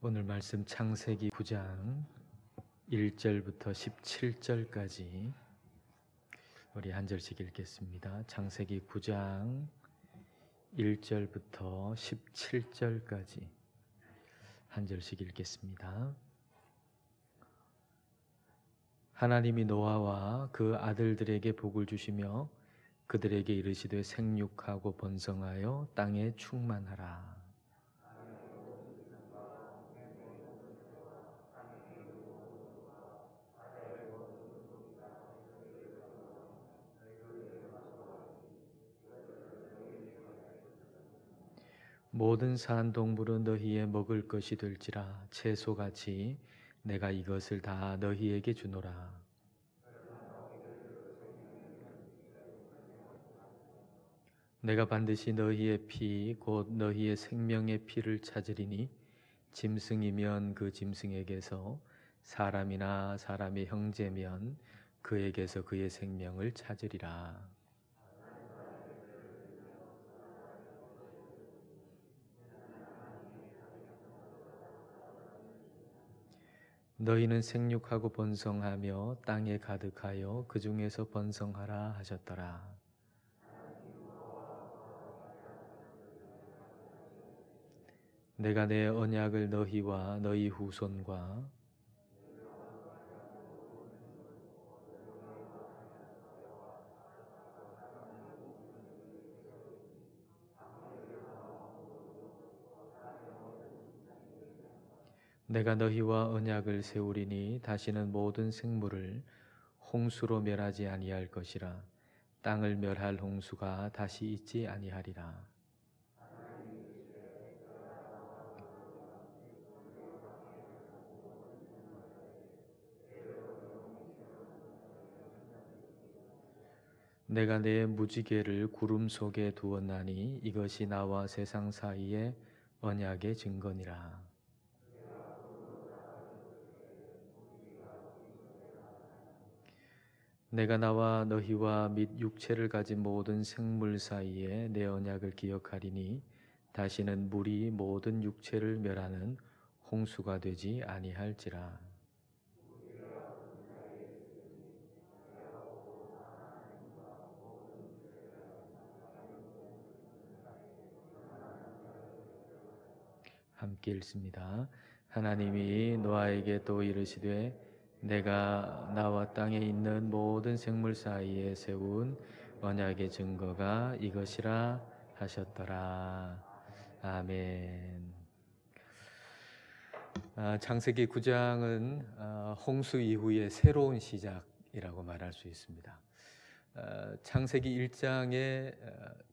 오늘 말씀 창세기 9장 1절부터 17절까지 우리 한 절씩 읽겠습니다. 창세기 9장 1절부터 17절까지 한 절씩 읽겠습니다. 하나님이 노아와 그 아들들에게 복을 주시며 그들에게 이르시되 생육하고 번성하여 땅에 충만하라. 모든 산 동물은 너희의 먹을 것이 될지라 채소같이 내가 이것을 다 너희에게 주노라. 내가 반드시 너희의 피 곧 너희의 생명의 피를 찾으리니 짐승이면 그 짐승에게서 사람이나 사람의 형제면 그에게서 그의 생명을 찾으리라. 너희는 생육하고 번성하며 땅에 가득하여 그 중에서 번성하라 하셨더라. 내가 내 언약을 너희와 너희 후손과 내가 너희와 언약을 세우리니 다시는 모든 생물을 홍수로 멸하지 아니할 것이라. 땅을 멸할 홍수가 다시 있지 아니하리라. 내가 내 무지개를 구름 속에 두었나니 이것이 나와 세상 사이의 언약의 증거니라. 내가 나와 너희와 및 육체를 가진 모든 생물 사이에 내 언약을 기억하리니 다시는 물이 모든 육체를 멸하는 홍수가 되지 아니할지라. 함께 읽습니다. 하나님이 노아에게 또 이르시되 내가 나와 땅에 있는 모든 생물 사이에 세운 언약의 증거가 이것이라 하셨더라. 아멘. 창세기 9장은 홍수 이후의 새로운 시작이라고 말할 수 있습니다. 창세기 1장의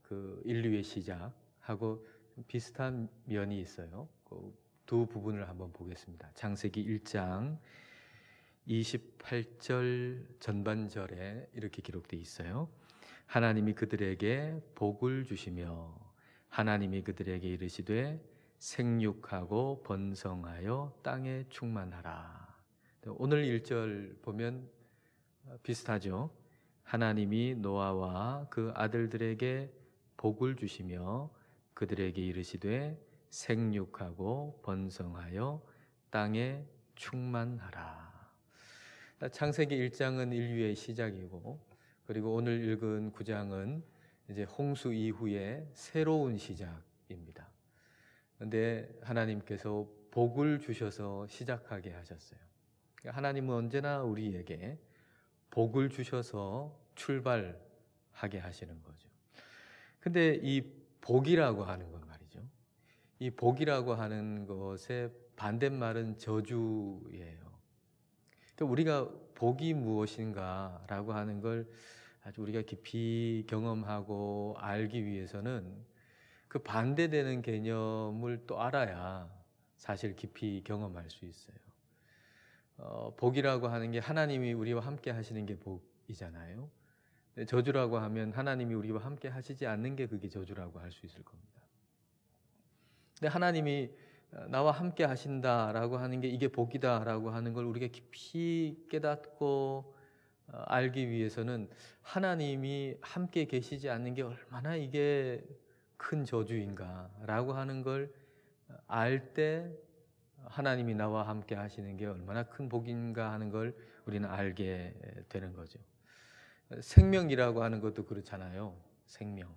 그 인류의 시작하고 비슷한 면이 있어요. 그 두 부분을 한번 보겠습니다. 창세기 1장 28절 전반절에 이렇게 기록되어 있어요. 하나님이 그들에게 복을 주시며 하나님이 그들에게 이르시되 생육하고 번성하여 땅에 충만하라. 오늘 1절 보면 비슷하죠. 하나님이 노아와 그 아들들에게 복을 주시며 그들에게 이르시되 생육하고 번성하여 땅에 충만하라. 창세기 1장은 인류의 시작이고 그리고 오늘 읽은 9장은 이제 홍수 이후의 새로운 시작입니다. 그런데 하나님께서 복을 주셔서 시작하게 하셨어요. 하나님은 언제나 우리에게 복을 주셔서 출발하게 하시는 거죠. 근데 이 복이라고 하는 건 말이죠. 이 복이라고 하는 것의 반대말은 저주예요. 그러니까 우리가 복이 무엇인가라고 하는 걸 아주 우리가 깊이 경험하고 알기 위해서는 그 반대되는 개념을 또 알아야 사실 깊이 경험할 수 있어요. 복이라고 하는 게 하나님이 우리와 함께 하시는 게 복이잖아요. 저주라고 하면 하나님이 우리와 함께 하시지 않는 게 그게 저주라고 할 수 있을 겁니다. 근데 하나님이 나와 함께 하신다라고 하는 게 이게 복이다라고 하는 걸 우리가 깊이 깨닫고 알기 위해서는 하나님이 함께 계시지 않는 게 얼마나 이게 큰 저주인가라고 하는 걸 알 때 하나님이 나와 함께 하시는 게 얼마나 큰 복인가 하는 걸 우리는 알게 되는 거죠. 생명이라고 하는 것도 그렇잖아요. 생명.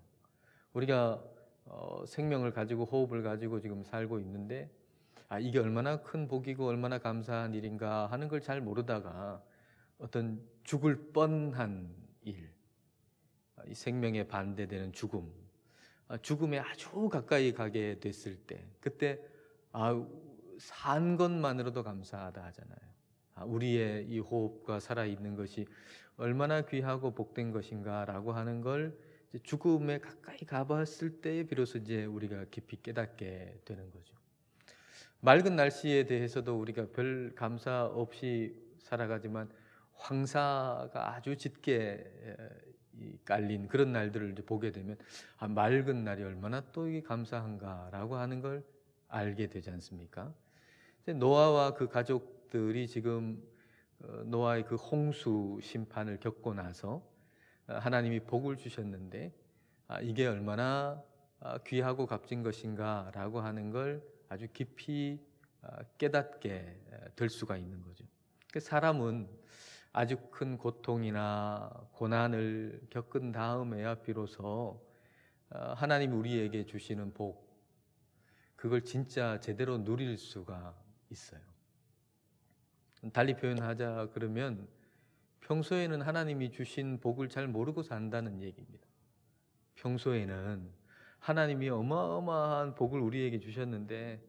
우리가 생명을 가지고 호흡을 가지고 지금 살고 있는데 이게 얼마나 큰 복이고 얼마나 감사한 일인가 하는 걸 잘 모르다가 어떤 죽을 뻔한 일, 이 생명에 반대되는 죽음, 죽음에 아주 가까이 가게 됐을 때 그때 산 것만으로도 감사하다 하잖아요. 우리의 이 호흡과 살아있는 것이 얼마나 귀하고 복된 것인가 라고 하는 걸 죽음에 가까이 가봤을 때 비로소 이제 우리가 깊이 깨닫게 되는 거죠. 맑은 날씨에 대해서도 우리가 별 감사 없이 살아가지만 황사가 아주 짙게 깔린 그런 날들을 이제 보게 되면 맑은 날이 얼마나 또 이게 감사한가라고 하는 걸 알게 되지 않습니까? 노아와 그 가족들이 지금 노아의 그 홍수 심판을 겪고 나서 하나님이 복을 주셨는데 이게 얼마나 귀하고 값진 것인가라고 하는 걸 아주 깊이 깨닫게 될 수가 있는 거죠. 사람은 아주 큰 고통이나 고난을 겪은 다음에야 비로소 하나님이 우리에게 주시는 복, 그걸 진짜 제대로 누릴 수가 있어요. 달리 표현하자 그러면 평소에는 하나님이 주신 복을 잘 모르고 산다는 얘기입니다. 평소에는 하나님이 어마어마한 복을 우리에게 주셨는데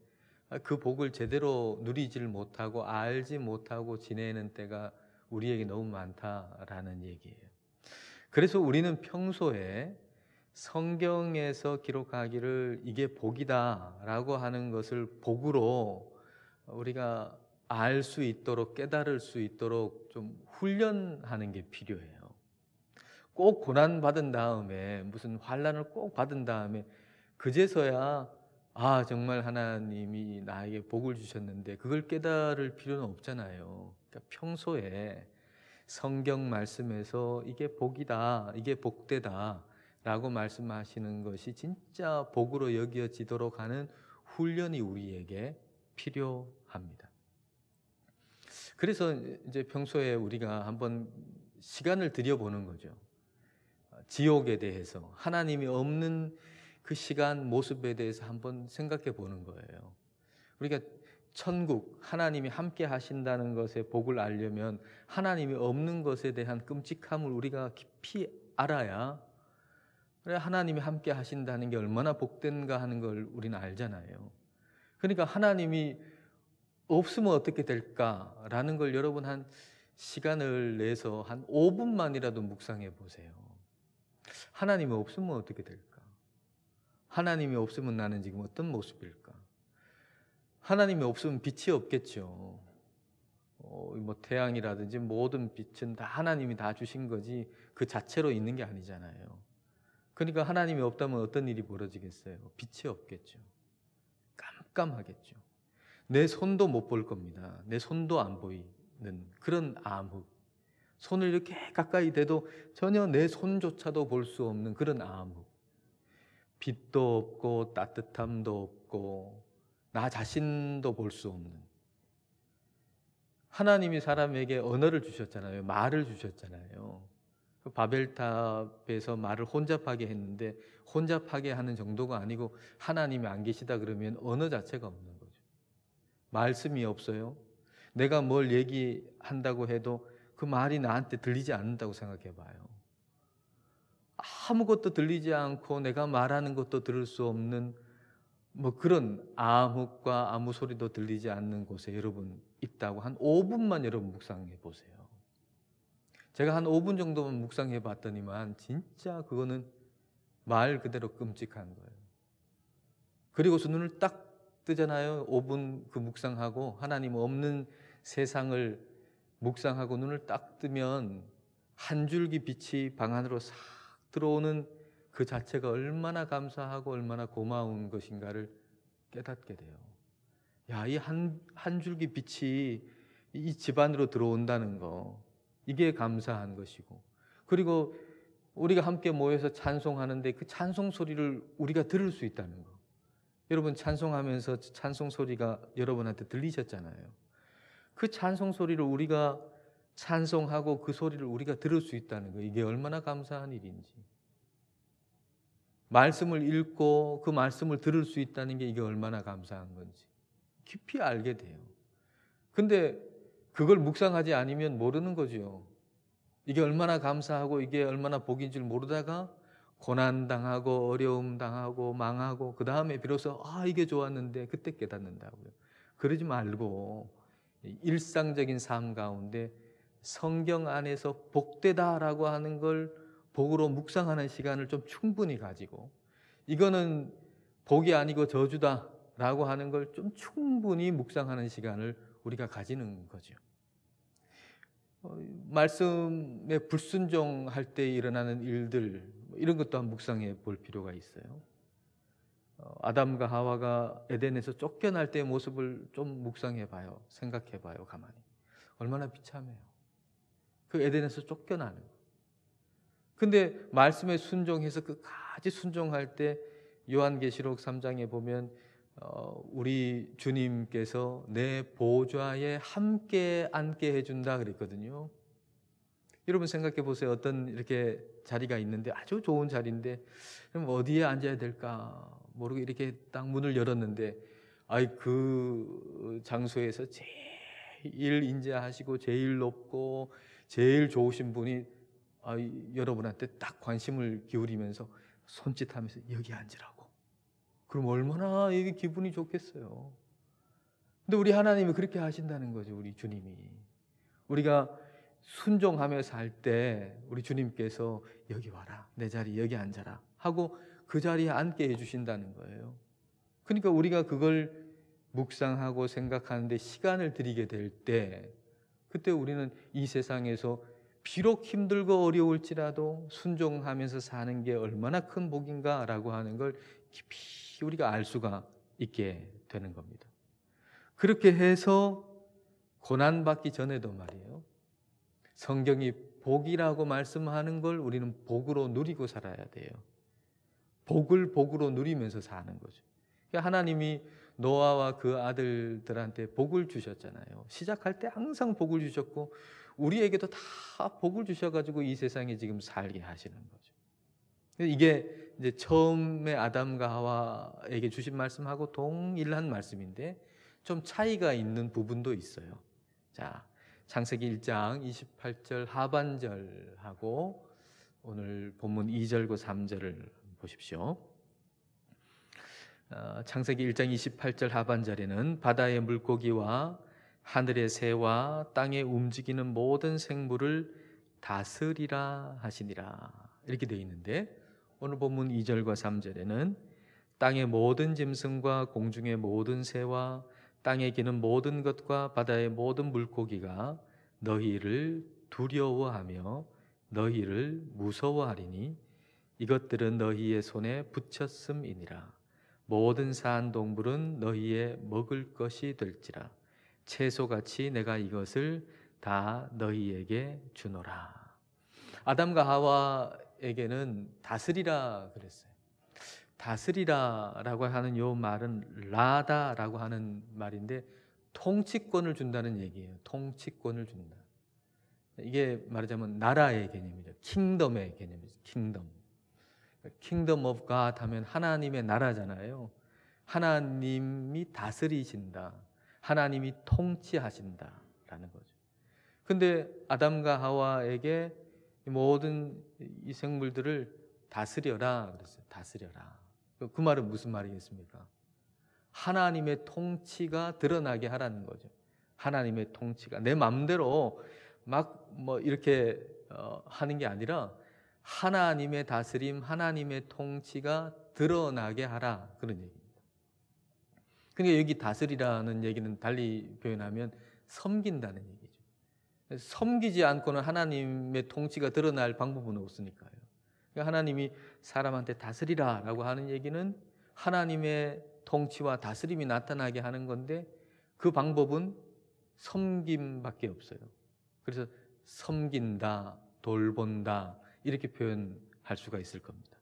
그 복을 제대로 누리질 못하고 알지 못하고 지내는 때가 우리에게 너무 많다라는 얘기예요. 그래서 우리는 평소에 성경에서 기록하기를 이게 복이다라고 하는 것을 복으로 우리가 알 수 있도록 깨달을 수 있도록 좀 훈련하는 게 필요해요. 꼭 고난 받은 다음에 무슨 환난을 꼭 받은 다음에 그제서야 정말 하나님이 나에게 복을 주셨는데 그걸 깨달을 필요는 없잖아요. 그러니까 평소에 성경 말씀에서 이게 복이다, 이게 복되다 라고 말씀하시는 것이 진짜 복으로 여겨지도록 하는 훈련이 우리에게 필요합니다. 그래서 이제 평소에 우리가 한번 시간을 들여보는 거죠. 지옥에 대해서, 하나님이 없는 그 시간 모습에 대해서 한번 생각해 보는 거예요. 우리가 천국, 하나님이 함께 하신다는 것에 복을 알려면 하나님이 없는 것에 대한 끔찍함을 우리가 깊이 알아야 하나님이 함께 하신다는 게 얼마나 복된가 하는 걸 우리는 알잖아요. 그러니까 하나님이 없으면 어떻게 될까라는 걸 여러분 한 시간을 내서 한 5분만이라도 묵상해 보세요. 하나님이 없으면 어떻게 될까? 하나님이 없으면 나는 지금 어떤 모습일까? 하나님이 없으면 빛이 없겠죠. 뭐 태양이라든지 모든 빛은 다 하나님이 다 주신 거지 그 자체로 있는 게 아니잖아요. 그러니까 하나님이 없다면 어떤 일이 벌어지겠어요? 빛이 없겠죠. 깜깜하겠죠. 내 손도 못 볼 겁니다. 내 손도 안 보이는 그런 암흑. 손을 이렇게 가까이 대도 전혀 내 손조차도 볼 수 없는 그런 암흑. 빛도 없고 따뜻함도 없고 나 자신도 볼 수 없는. 하나님이 사람에게 언어를 주셨잖아요. 말을 주셨잖아요. 그 바벨탑에서 말을 혼잡하게 했는데 혼잡하게 하는 정도가 아니고 하나님이 안 계시다 그러면 언어 자체가 없는 거죠. 말씀이 없어요. 내가 뭘 얘기한다고 해도 그 말이 나한테 들리지 않는다고 생각해 봐요. 아무것도 들리지 않고 내가 말하는 것도 들을 수 없는 뭐 그런 암흑과 아무 소리도 들리지 않는 곳에 여러분 있다고 한 5분만 여러분 묵상해 보세요. 제가 한 5분 정도만 묵상해 봤더니만 진짜 그거는 말 그대로 끔찍한 거예요. 그리고서 눈을 딱 뜨잖아요. 5분 그 묵상하고 하나님 없는 세상을 묵상하고 눈을 딱 뜨면 한 줄기 빛이 방 안으로 싹 들어오는 그 자체가 얼마나 감사하고 얼마나 고마운 것인가를 깨닫게 돼요. 야, 이 한 줄기 빛이 이 집 안으로 들어온다는 거, 이게 감사한 것이고, 그리고 우리가 함께 모여서 찬송하는데 그 찬송 소리를 우리가 들을 수 있다는 거, 여러분 찬송하면서 찬송 소리가 여러분한테 들리셨잖아요. 그 찬송 소리를 우리가 찬송하고 그 소리를 우리가 들을 수 있다는 거, 이게 얼마나 감사한 일인지. 말씀을 읽고 그 말씀을 들을 수 있다는 게 이게 얼마나 감사한 건지 깊이 알게 돼요. 근데 그걸 묵상하지 않으면 모르는 거죠. 이게 얼마나 감사하고 이게 얼마나 복인 줄 모르다가 고난당하고 어려움당하고 망하고 그 다음에 비로소 이게 좋았는데 그때 깨닫는다고요. 그러지 말고 일상적인 삶 가운데 성경 안에서 복되다라고 하는 걸 복으로 묵상하는 시간을 좀 충분히 가지고, 이거는 복이 아니고 저주다라고 하는 걸 좀 충분히 묵상하는 시간을 우리가 가지는 거죠. 말씀에 불순종할 때 일어나는 일들, 이런 것도 한번 묵상해 볼 필요가 있어요. 아담과 하와가 에덴에서 쫓겨날 때의 모습을 좀 묵상해 봐요. 생각해 봐요. 가만히. 얼마나 비참해요. 그 에덴에서 쫓겨나는 거. 근데 말씀에 순종해서 끝까지 순종할 때 요한계시록 3장에 보면 우리 주님께서 내 보좌에 함께 앉게 해준다 그랬거든요. 여러분 생각해 보세요. 어떤 이렇게 자리가 있는데 아주 좋은 자리인데 그럼 어디에 앉아야 될까 모르고 이렇게 딱 문을 열었는데 그 장소에서 제일 인자하시고 제일 높고 제일 좋으신 분이 여러분한테 딱 관심을 기울이면서 손짓하면서 여기 앉으라고. 그럼 얼마나 이게 기분이 좋겠어요. 근데 우리 하나님이 그렇게 하신다는 거죠. 우리 주님이. 우리가 순종하며 살 때 우리 주님께서 여기 와라, 내 자리 여기 앉아라 하고 그 자리에 앉게 해주신다는 거예요. 그러니까 우리가 그걸 묵상하고 생각하는데 시간을 들이게 될 때, 그때 우리는 이 세상에서 비록 힘들고 어려울지라도 순종하면서 사는 게 얼마나 큰 복인가라고 하는 걸 깊이 우리가 알 수가 있게 되는 겁니다. 그렇게 해서 고난받기 전에도 말이에요, 성경이 복이라고 말씀하는 걸 우리는 복으로 누리고 살아야 돼요. 복을 복으로 누리면서 사는 거죠. 하나님이 노아와 그 아들들한테 복을 주셨잖아요. 시작할 때 항상 복을 주셨고 우리에게도 다 복을 주셔가지고 이 세상에 지금 살게 하시는 거죠. 이게 이제 처음에 아담과 하와에게 주신 말씀하고 동일한 말씀인데 좀 차이가 있는 부분도 있어요. 자, 창세기 1장 28절 하반절하고 오늘 본문 2절과 3절을 보십시오. 창세기 1장 28절 하반절에는 바다의 물고기와 하늘의 새와 땅에 움직이는 모든 생물을 다스리라 하시니라 이렇게 되어 있는데, 오늘 본문 2절과 3절에는 땅의 모든 짐승과 공중의 모든 새와 땅에 기는 모든 것과 바다의 모든 물고기가 너희를 두려워하며 너희를 무서워하리니 이것들은 너희의 손에 붙였음이니라. 모든 사한 동물은 너희의 먹을 것이 될지라. 채소같이 내가 이것을 다 너희에게 주노라. 아담과 하와에게는 다스리라 그랬어요. 다스리라라고 하는 요 말은 라다라고 하는 말인데 통치권을 준다는 얘기예요. 통치권을 준다. 이게 말하자면 나라의 개념이죠. 킹덤의 개념이죠. 킹덤 오브 갓 하면 하나님의 나라잖아요. 하나님이 다스리신다. 하나님이 통치하신다라는 거죠. 근데 아담과 하와에게 모든 이 생물들을 다스려라 그랬어요. 다스려라. 그 말은 무슨 말이겠습니까? 하나님의 통치가 드러나게 하라는 거죠. 하나님의 통치가 내 마음대로 막 뭐 이렇게 하는 게 아니라 하나님의 다스림, 하나님의 통치가 드러나게 하라, 그런 얘기입니다. 그러니까 여기 다스리라는 얘기는 달리 표현하면 섬긴다는 얘기죠. 섬기지 않고는 하나님의 통치가 드러날 방법은 없으니까요. 그러니까 하나님이 사람한테 다스리라라고 하는 얘기는 하나님의 통치와 다스림이 나타나게 하는 건데 그 방법은 섬김밖에 없어요. 그래서 섬긴다, 돌본다 이렇게 표현할 수가 있을 겁니다.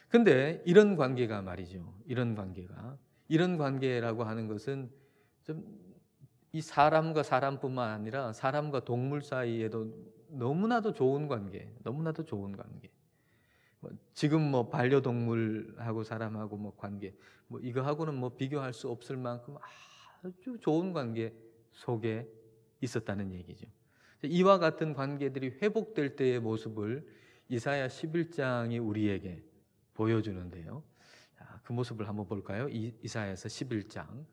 근데 이런 관계가 말이죠. 이런 관계라고 하는 것은 좀 이 사람과 사람뿐만 아니라 사람과 동물 사이에도 너무나도 좋은 관계, 너무나도 좋은 관계. 지금 반려동물하고 사람하고 관계, 이거하고는 비교할 수 없을 만큼 아주 좋은 관계 속에 있었다는 얘기죠. 이와 같은 관계들이 회복될 때의 모습을 이사야 11장이 우리에게 보여주는데요. 그 모습을 한번 볼까요? 이사야서 11장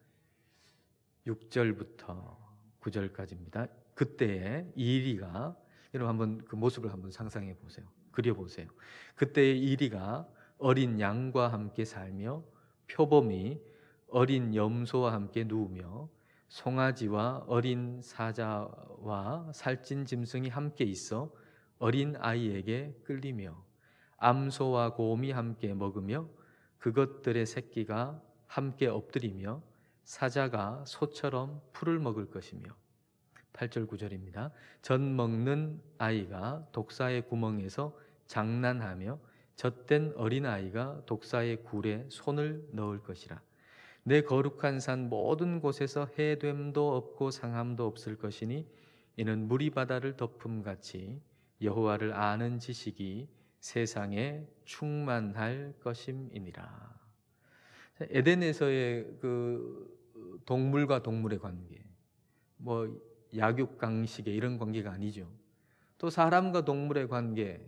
6절부터 9절까지입니다. 그때의 이리가, 여러분 한번 그 모습을 한번 상상해 보세요. 그려보세요. 그때의 이리가 어린 양과 함께 살며 표범이 어린 염소와 함께 누우며 송아지와 어린 사자와 살찐 짐승이 함께 있어 어린 아이에게 끌리며 암소와 곰이 함께 먹으며 그것들의 새끼가 함께 엎드리며 사자가 소처럼 풀을 먹을 것이며 8절 9절입니다. 젖 먹는 아이가 독사의 구멍에서 장난하며 젖된 어린아이가 독사의 굴에 손을 넣을 것이라. 내 거룩한 산 모든 곳에서 해됨도 없고 상함도 없을 것이니 이는 물이 바다를 덮음같이 여호와를 아는 지식이 세상에 충만할 것임이니라. 에덴에서의 그 동물과 동물의 관계, 약육강식의 이런 관계가 아니죠. 또 사람과 동물의 관계,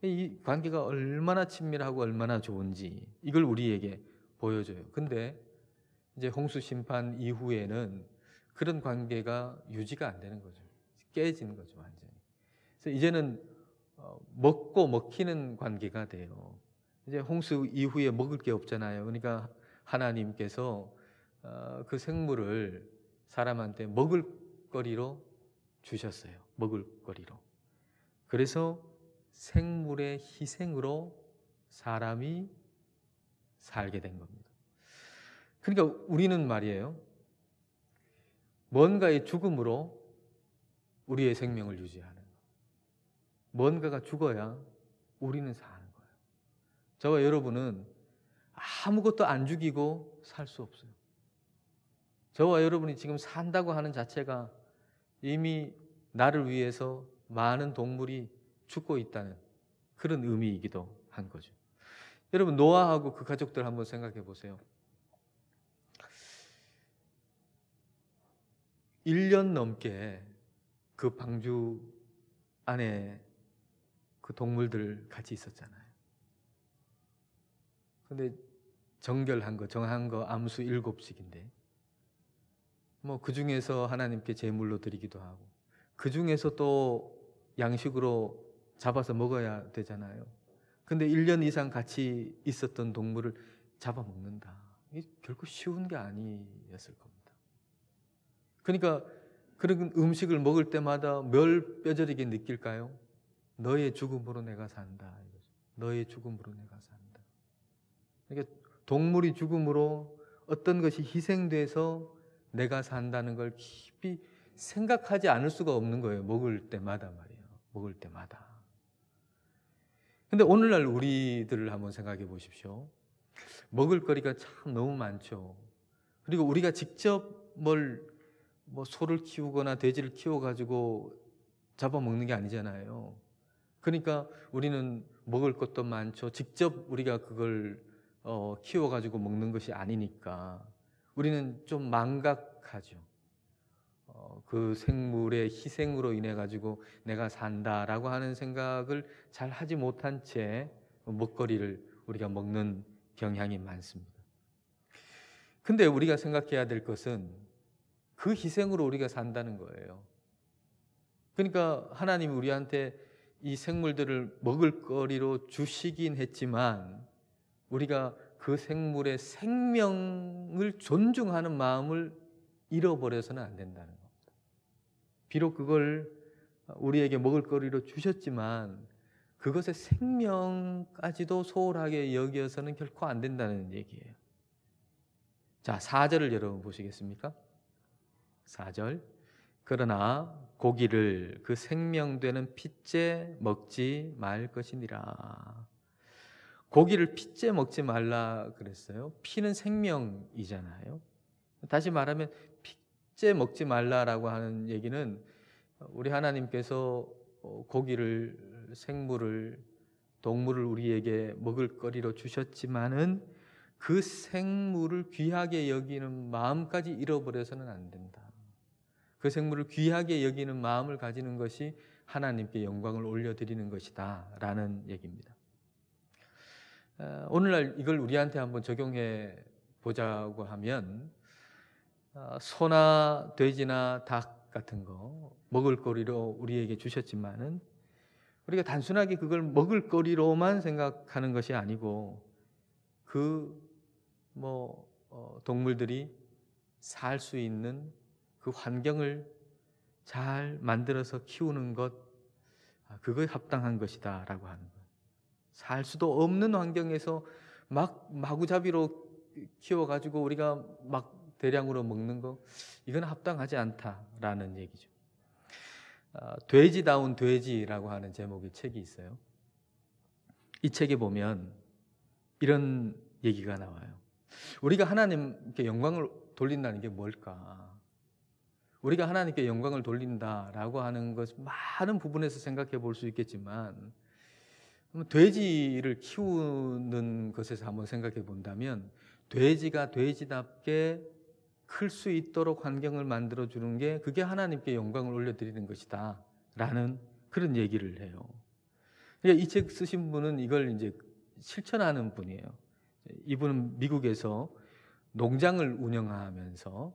이 관계가 얼마나 친밀하고 얼마나 좋은지 이걸 우리에게 보여줘요. 근데 이제 홍수 심판 이후에는 그런 관계가 유지가 안 되는 거죠. 깨지는 거죠, 완전히. 그래서 이제는 먹고 먹히는 관계가 돼요. 이제 홍수 이후에 먹을 게 없잖아요. 그러니까 하나님께서 그 생물을 사람한테 먹을거리로 주셨어요. 먹을거리로. 그래서 생물의 희생으로 사람이 살게 된 겁니다. 그러니까 우리는 말이에요, 뭔가의 죽음으로 우리의 생명을 유지하는 거예요. 뭔가가 죽어야 우리는 사는 거예요. 저와 여러분은 아무것도 안 죽이고 살 수 없어요. 저와 여러분이 지금 산다고 하는 자체가 이미 나를 위해서 많은 동물이 죽고 있다는 그런 의미이기도 한 거죠. 여러분, 노아하고 그 가족들 한번 생각해 보세요. 1년 넘게 그 방주 안에 그 동물들 같이 있었잖아요. 근데 정결한 거, 정한 거 암수 7씩인데 그 중에서 하나님께 제물로 드리기도 하고 그 중에서 또 양식으로 잡아서 먹어야 되잖아요. 근데 1년 이상 같이 있었던 동물을 잡아먹는다. 이게 결코 쉬운 게 아니었을 겁니다. 그러니까 그런 음식을 먹을 때마다 뭘 뼈저리게 느낄까요? 너의 죽음으로 내가 산다. 너의 죽음으로 내가 산다. 그러니까 동물이 죽음으로 어떤 것이 희생돼서 내가 산다는 걸 깊이 생각하지 않을 수가 없는 거예요. 먹을 때마다 말이에요. 먹을 때마다. 근데 오늘날 우리들을 한번 생각해 보십시오. 먹을 거리가 참 너무 많죠. 그리고 우리가 직접 소를 키우거나 돼지를 키워가지고 잡아먹는 게 아니잖아요. 그러니까 우리는 먹을 것도 많죠. 직접 우리가 그걸 키워가지고 먹는 것이 아니니까 우리는 좀 망각하죠. 그 생물의 희생으로 인해 가지고 내가 산다라고 하는 생각을 잘 하지 못한 채 먹거리를 우리가 먹는 경향이 많습니다. 근데 우리가 생각해야 될 것은 그 희생으로 우리가 산다는 거예요. 그러니까 하나님이 우리한테 이 생물들을 먹을거리로 주시긴 했지만 우리가 그 생물의 생명을 존중하는 마음을 잃어버려서는 안 된다는 겁니다. 비록 그걸 우리에게 먹을거리로 주셨지만 그것의 생명까지도 소홀하게 여겨서는 결코 안 된다는 얘기예요. 자, 4절을 여러분 보시겠습니까? 4절. 그러나 고기를 그 생명되는 핏째 먹지 말 것이니라. 고기를 피째 먹지 말라 그랬어요. 피는 생명이잖아요. 다시 말하면 피째 먹지 말라라고 하는 얘기는 우리 하나님께서 고기를, 생물을, 동물을 우리에게 먹을 거리로 주셨지만은 그 생물을 귀하게 여기는 마음까지 잃어버려서는 안 된다. 그 생물을 귀하게 여기는 마음을 가지는 것이 하나님께 영광을 올려드리는 것이다 라는 얘기입니다. 오늘날 이걸 우리한테 한번 적용해 보자고 하면 소나 돼지나 닭 같은 거 먹을거리로 우리에게 주셨지만은 우리가 단순하게 그걸 먹을거리로만 생각하는 것이 아니고 동물들이 살 수 있는 그 환경을 잘 만들어서 키우는 것, 그거에 합당한 것이다 라고 하는 거예요. 살 수도 없는 환경에서 마구잡이로 키워가지고 우리가 막 대량으로 먹는 거, 이건 합당하지 않다라는 얘기죠. 돼지다운 돼지라고 하는 제목의 책이 있어요. 이 책에 보면 이런 얘기가 나와요. 우리가 하나님께 영광을 돌린다는 게 뭘까? 우리가 하나님께 영광을 돌린다라고 하는 것 많은 부분에서 생각해 볼 수 있겠지만 돼지를 키우는 것에서 한번 생각해 본다면 돼지가 돼지답게 클 수 있도록 환경을 만들어 주는 게 그게 하나님께 영광을 올려드리는 것이다 라는 그런 얘기를 해요. 그러니까 이 책 쓰신 분은 이걸 이제 실천하는 분이에요. 이분은 미국에서 농장을 운영하면서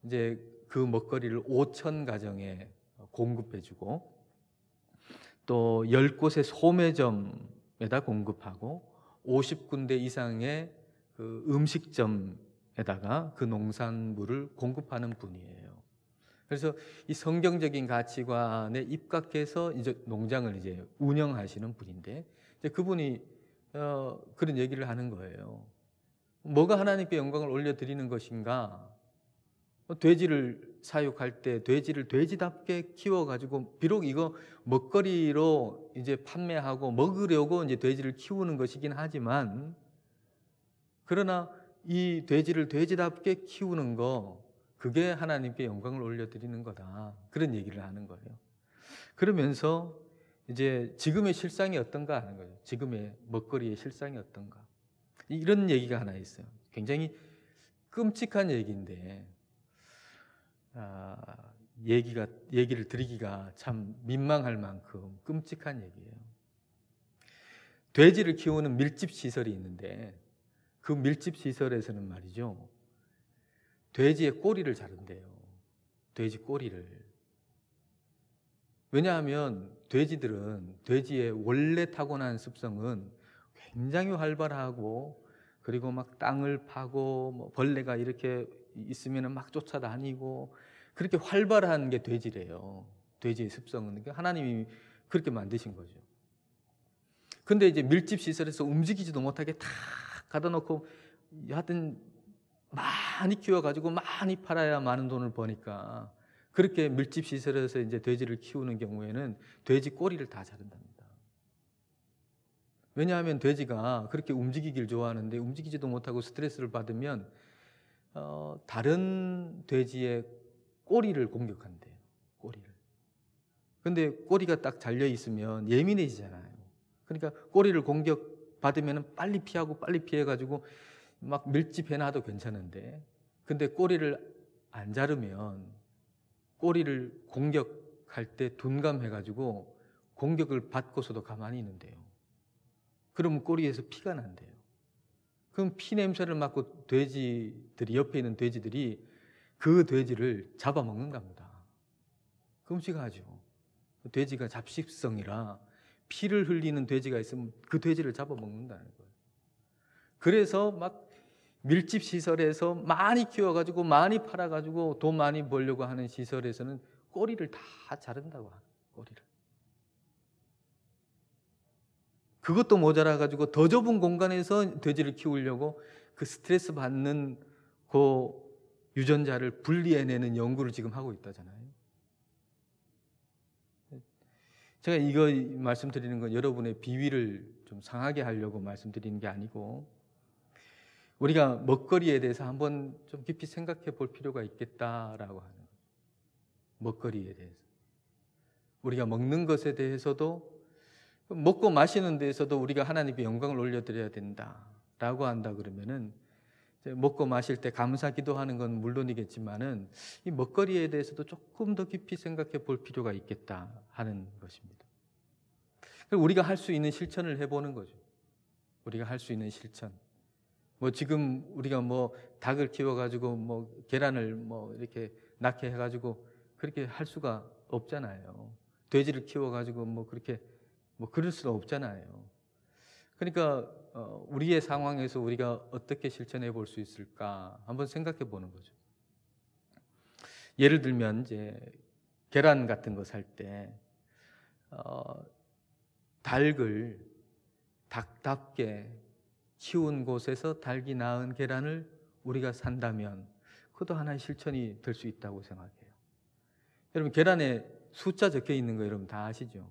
이제 그 먹거리를 5천 가정에 공급해주고 또 10곳의 소매점에다 공급하고 50군데 이상의 그 음식점에다가 그 농산물을 공급하는 분이에요. 그래서 이 성경적인 가치관에 입각해서 이제 농장을 이제 운영하시는 분인데 이제 그분이 그런 얘기를 하는 거예요. 뭐가 하나님께 영광을 올려드리는 것인가? 돼지를 사육할 때 돼지를 돼지답게 키워가지고 비록 이거 먹거리로 이제 판매하고 먹으려고 이제 돼지를 키우는 것이긴 하지만 그러나 이 돼지를 돼지답게 키우는 거 그게 하나님께 영광을 올려드리는 거다. 그런 얘기를 하는 거예요. 그러면서 이제 지금의 실상이 어떤가 하는 거예요. 지금의 먹거리의 실상이 어떤가. 이런 얘기가 하나 있어요. 굉장히 끔찍한 얘기인데 얘기를 드리기가 참 민망할 만큼 끔찍한 얘기예요. 돼지를 키우는 밀집 시설이 있는데 그 밀집 시설에서는 말이죠. 돼지의 꼬리를 자른대요. 돼지 꼬리를. 왜냐하면 돼지들은 돼지의 원래 타고난 습성은 굉장히 활발하고 그리고 막 땅을 파고 벌레가 이렇게 있으면 막 쫓아다니고 그렇게 활발한 게 돼지래요. 돼지의 습성은. 그러니까 하나님이 그렇게 만드신 거죠. 근데 이제 밀집 시설에서 움직이지도 못하게 다 가다 놓고 하여튼 많이 키워가지고 많이 팔아야 많은 돈을 버니까 그렇게 밀집 시설에서 이제 돼지를 키우는 경우에는 돼지 꼬리를 다 자른답니다. 왜냐하면 돼지가 그렇게 움직이길 좋아하는데 움직이지도 못하고 스트레스를 받으면 다른 돼지의 꼬리를 공격한대요. 꼬리를. 근데 꼬리가 딱 잘려 있으면 예민해지잖아요. 그러니까 꼬리를 공격받으면 빨리 피하고 빨리 피해가지고 막 밀집해놔도 괜찮은데 근데 꼬리를 안 자르면 꼬리를 공격할 때 둔감해가지고 공격을 받고서도 가만히 있는데요. 그러면 꼬리에서 피가 난대요. 그럼 피 냄새를 맡고 돼지들이 옆에 있는 돼지들이 그 돼지를 잡아먹는답니다. 끔찍하죠. 돼지가 잡식성이라 피를 흘리는 돼지가 있으면 그 돼지를 잡아먹는다는 거예요. 그래서 막 밀집 시설에서 많이 키워가지고 많이 팔아가지고 돈 많이 벌려고 하는 시설에서는 꼬리를 다 자른다고 하는 꼬리를. 그것도 모자라가지고 더 좁은 공간에서 돼지를 키우려고 그 스트레스 받는 그 유전자를 분리해내는 연구를 지금 하고 있다잖아요. 제가 이거 말씀드리는 건 여러분의 비위를 좀 상하게 하려고 말씀드리는 게 아니고, 우리가 먹거리에 대해서 한번 좀 깊이 생각해 볼 필요가 있겠다라고 하는 거죠. 먹거리에 대해서. 우리가 먹는 것에 대해서도, 먹고 마시는 데에서도 우리가 하나님께 영광을 올려드려야 된다라고 한다 그러면은, 먹고 마실 때 감사 기도하는 건 물론이겠지만은 이 먹거리에 대해서도 조금 더 깊이 생각해 볼 필요가 있겠다 하는 것입니다. 우리가 할 수 있는 실천을 해보는 거죠. 우리가 할 수 있는 실천. 뭐 지금 우리가 뭐 닭을 키워가지고 뭐 계란을 뭐 이렇게 낳게 해가지고 그렇게 할 수가 없잖아요. 돼지를 키워가지고 뭐 그렇게 뭐 그럴 수는 없잖아요. 그러니까 우리의 상황에서 우리가 어떻게 실천해 볼 수 있을까 한번 생각해 보는 거죠. 예를 들면 이제 계란 같은 거 살 때 닭을 닭답게 키운 곳에서 닭이 낳은 계란을 우리가 산다면 그것도 하나의 실천이 될 수 있다고 생각해요. 여러분, 계란에 숫자 적혀 있는 거 여러분 다 아시죠?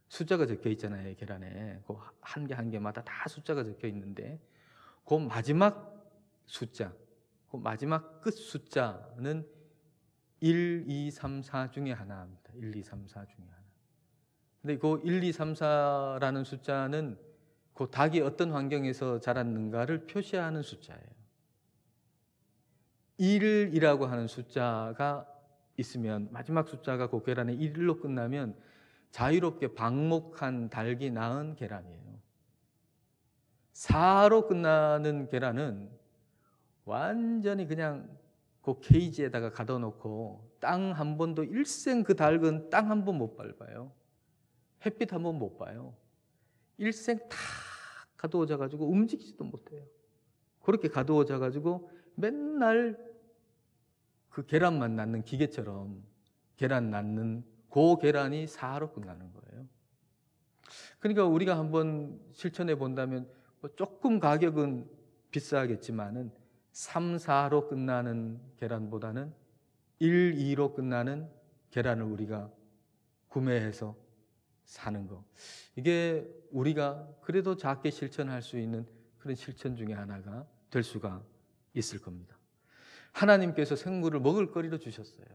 숫자가 적혀 있잖아요, 계란에. 그 한 개 한 개마다 다 숫자가 적혀 있는데, 그 마지막 숫자, 그 마지막 끝 숫자는 1, 2, 3, 4 중에 하나입니다. 1, 2, 3, 4 중에 하나. 근데 그 1, 2, 3, 4라는 숫자는 그 닭이 어떤 환경에서 자랐는가를 표시하는 숫자예요. 1이라고 하는 숫자가 있으면, 마지막 숫자가 그 계란에 1로 끝나면 자유롭게 방목한 닭이 낳은 계란이에요. 4로 끝나는 계란은 완전히 그냥 그 케이지에다가 가둬놓고 땅 한 번도, 일생 그 닭은 땅 한 번 못 밟아요. 햇빛 한 번 못 봐요. 일생 다 가두어져 가지고 움직이지도 못해요. 그렇게 가두어져 가지고 맨날 그 계란만 낳는 기계처럼 계란 낳는 그 계란이 4로 끝나는 거예요. 그러니까 우리가 한번 실천해 본다면 뭐 조금 가격은 비싸겠지만은 3, 4로 끝나는 계란보다는 1, 2로 끝나는 계란을 우리가 구매해서 사는 거. 이게 우리가 그래도 작게 실천할 수 있는 그런 실천 중에 하나가 될 수가 있을 겁니다. 하나님께서 생물을 먹을 거리로 주셨어요.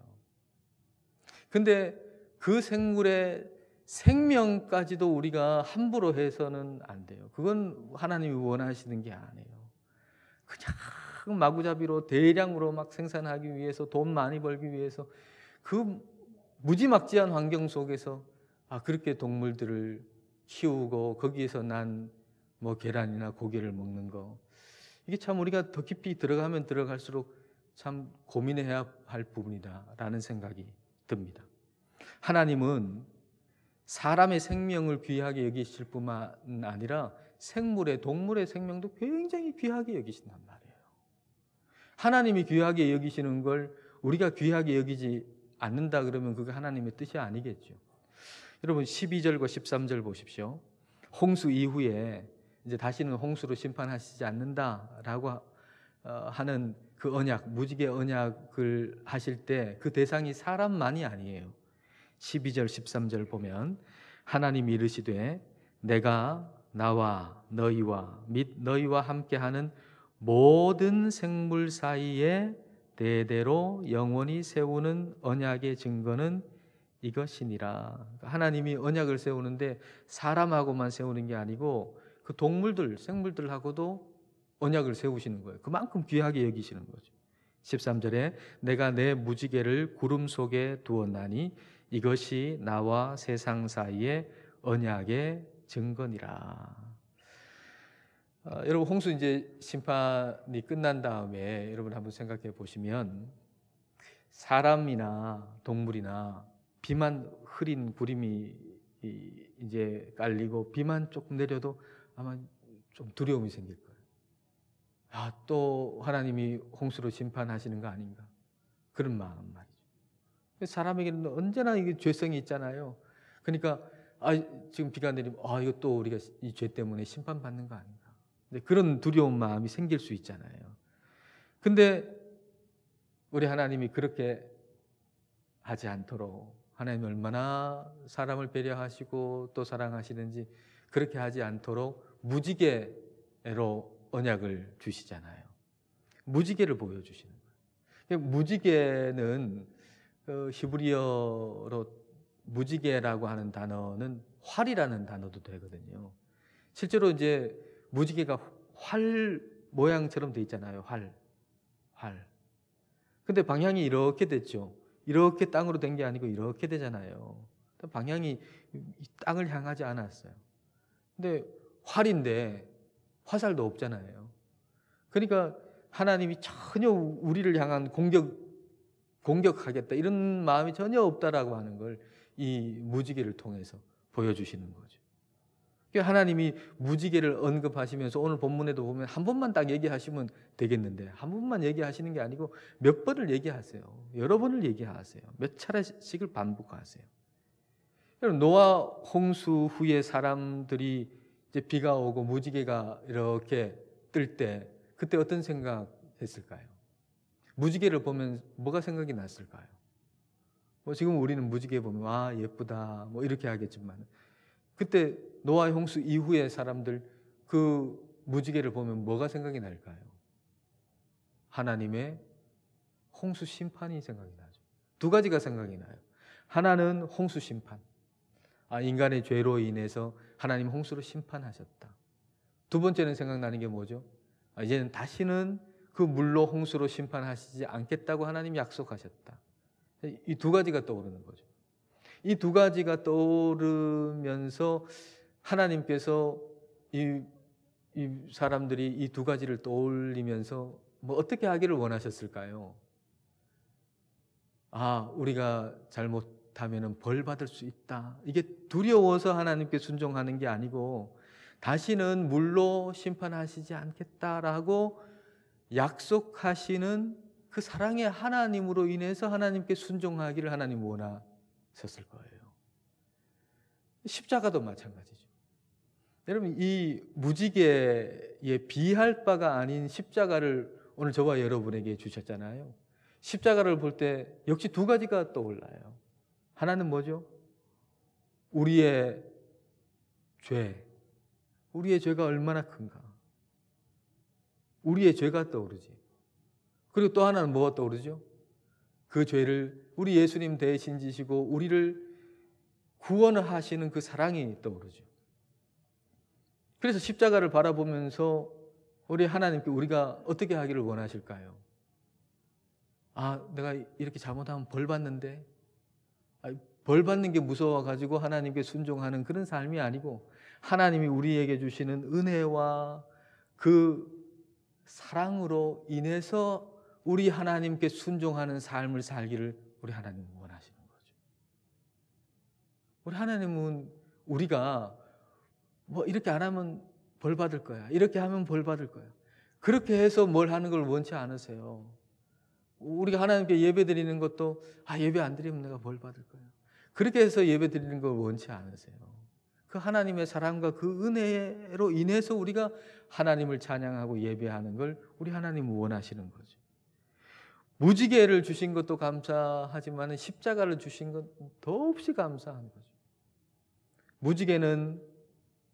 근데 그 생물의 생명까지도 우리가 함부로 해서는 안 돼요. 그건 하나님이 원하시는 게 아니에요. 그냥 마구잡이로 대량으로 막 생산하기 위해서, 돈 많이 벌기 위해서 그 무지막지한 환경 속에서 그렇게 동물들을 키우고 거기에서 난 뭐 계란이나 고기를 먹는 거, 이게 참 우리가 더 깊이 들어가면 들어갈수록 참 고민해야 할 부분이다라는 생각이 듭니다. 하나님은 사람의 생명을 귀하게 여기실 뿐만 아니라 생물의, 동물의 생명도 굉장히 귀하게 여기신단 말이에요. 하나님이 귀하게 여기시는 걸 우리가 귀하게 여기지 않는다 그러면 그게 하나님의 뜻이 아니겠죠. 여러분 12절과 13절 보십시오. 홍수 이후에 이제 다시는 홍수로 심판하시지 않는다라고 하는 그 언약, 무지개 언약을 하실 때 그 대상이 사람만이 아니에요. 12절 13절 보면 하나님이 이르시되 내가 나와 너희와 및 너희와 함께하는 모든 생물 사이에 대대로 영원히 세우는 언약의 증거는 이것이니라. 하나님이 언약을 세우는데 사람하고만 세우는 게 아니고 그 동물들, 생물들하고도 언약을 세우시는 거예요. 그만큼 귀하게 여기시는 거죠. 13절에 내가 내 무지개를 구름 속에 두었나니 이것이 나와 세상 사이의 언약의 증거니라. 여러분, 홍수 이제 심판이 끝난 다음에 여러분 한번 생각해 보시면 사람이나 동물이나 비만 흐린 구름이 이제 깔리고 비만 조금 내려도 아마 좀 두려움이 생길 거예요. 또 하나님이 홍수로 심판하시는 거 아닌가, 그런 마음 말이죠. 사람에게는 언제나 이게 죄성이 있잖아요. 그러니까 지금 비가 내리면 이거 또 우리가 이 죄 때문에 심판받는 거 아닌가, 그런 두려운 마음이 생길 수 있잖아요. 근데 우리 하나님이 그렇게 하지 않도록 하나님 얼마나 사람을 배려하시고 또 사랑하시는지 그렇게 하지 않도록 무지개로 언약을 주시잖아요. 무지개를 보여주시는 거예요. 무지개는 히브리어로 무지개라고 하는 단어는 활이라는 단어도 되거든요. 실제로 이제 무지개가 활 모양처럼 돼 있잖아요. 활. 근데 방향이 이렇게 됐죠. 이렇게 땅으로 된 게 아니고 이렇게 되잖아요. 방향이 땅을 향하지 않았어요. 근데 활인데 화살도 없잖아요. 그러니까 하나님이 전혀 우리를 향한 공격하겠다 이런 마음이 전혀 없다라고 하는 걸 이 무지개를 통해서 보여주시는 거죠. 하나님이 무지개를 언급하시면서 오늘 본문에도 보면 한 번만 딱 얘기하시면 되겠는데 한 번만 얘기하시는 게 아니고 몇 번을 얘기하세요. 여러 번을 얘기하세요. 몇 차례씩을 반복하세요. 여러분, 노아 홍수 후에 사람들이 이제 비가 오고 무지개가 이렇게 뜰 때 그때 어떤 생각했을까요? 무지개를 보면 뭐가 생각이 났을까요? 지금 우리는 무지개 보면 와 예쁘다 뭐 이렇게 하겠지만 그때 노아 홍수 이후에 사람들 그 무지개를 보면 뭐가 생각이 날까요? 하나님의 홍수 심판이 생각이 나죠. 두 가지가 생각이 나요. 하나는 홍수 심판. 인간의 죄로 인해서 하나님 홍수로 심판하셨다. 두 번째는 생각나는 게 뭐죠? 이제는 다시는 그 물로 홍수로 심판하시지 않겠다고 하나님 약속하셨다. 이 두 가지가 떠오르는 거죠. 이 두 가지가 떠오르면서 하나님께서 이 사람들이 이 두 가지를 떠올리면서 뭐 어떻게 하기를 원하셨을까요? 우리가 잘못하면 벌 받을 수 있다. 이게 두려워서 하나님께 순종하는 게 아니고 다시는 물로 심판하시지 않겠다라고 약속하시는 그 사랑의 하나님으로 인해서 하나님께 순종하기를 하나님 원하셨을 거예요. 십자가도 마찬가지죠. 여러분, 이 무지개에 비할 바가 아닌 십자가를 오늘 저와 여러분에게 주셨잖아요. 십자가를 볼 때 역시 두 가지가 떠올라요. 하나는 뭐죠? 우리의 죄가 얼마나 큰가. 우리의 죄가 떠오르지. 그리고 또 하나는 뭐가 떠오르죠? 그 죄를 우리 예수님 대신 지시고 우리를 구원하시는 그 사랑이 떠오르죠. 그래서 십자가를 바라보면서 우리 하나님께 우리가 어떻게 하기를 원하실까요? 내가 이렇게 잘못하면 벌 받는데 벌 받는 게 무서워가지고 하나님께 순종하는 그런 삶이 아니고 하나님이 우리에게 주시는 은혜와 그 사랑으로 인해서 우리 하나님께 순종하는 삶을 살기를 우리 하나님은 원하시는 거죠. 우리 하나님은 우리가 뭐 이렇게 안 하면 벌 받을 거야. 이렇게 하면 벌 받을 거야. 그렇게 해서 뭘 하는 걸 원치 않으세요. 우리가 하나님께 예배 드리는 것도 예배 안 드리면 내가 벌 받을 거야. 그렇게 해서 예배 드리는 걸 원치 않으세요. 그 하나님의 사랑과 그 은혜로 인해서 우리가 하나님을 찬양하고 예배하는 걸 우리 하나님은 원하시는 거죠. 무지개를 주신 것도 감사하지만 십자가를 주신 건 더없이 감사한 거죠. 무지개는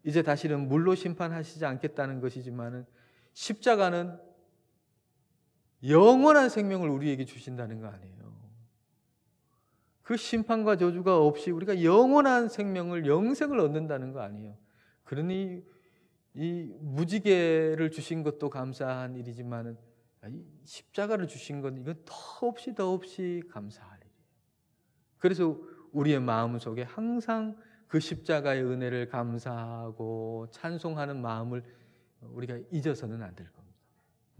이제 다시는 물로 심판하시지 않겠다는 것이지만 십자가는 영원한 생명을 우리에게 주신다는 거 아니에요. 그 심판과 저주가 없이 우리가 영원한 생명을, 영생을 얻는다는 거 아니에요. 그러니 이 무지개를 주신 것도 감사한 일이지만 십자가를 주신 건 이건 더없이 감사할 일이에요. 그래서 우리의 마음 속에 항상 그 십자가의 은혜를 감사하고 찬송하는 마음을 우리가 잊어서는 안 될 겁니다.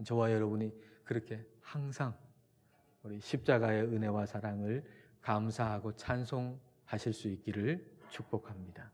저와 여러분이 그렇게 항상 우리 십자가의 은혜와 사랑을 감사하고 찬송하실 수 있기를 축복합니다.